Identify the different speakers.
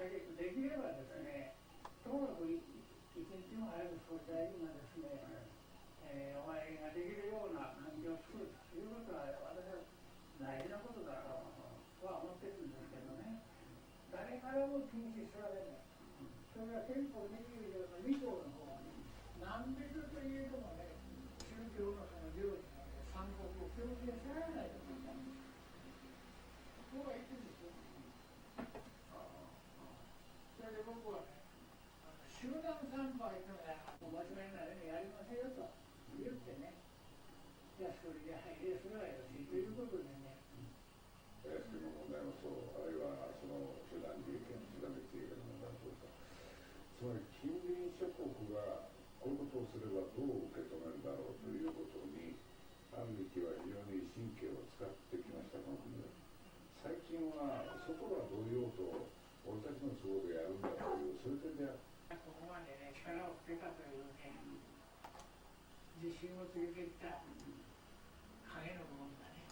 Speaker 1: 解決できればですね、ともかく一日も早く総裁がですね、お参りができるような環境を作るということは、私は大事なことだとは思ってるんですけどね、誰からも禁止されない。それは憲法24条の2項の方がね、何別といえどもね、宗教のその行事の参告を強制せられないと言ったんです。ここが言ってるんですよ。それで僕はね、集団参拝というのはお間違いないようにやりませんよと言ってね、じゃあ一人で入れすればよろしいということでね。
Speaker 2: その問題もそう、あるいはその集団自衛権、集団的自衛権の問題もそうか。つまり近隣諸国がこういうことをすればどう受け止めるだろうということに、あるべきは非常に神経を使ってきました、この国で。最近はそこはどういうと俺たちの都合でやるんだという、それでこ
Speaker 1: こまでね、力をつけたというね、自信をつけてきた影のものだね。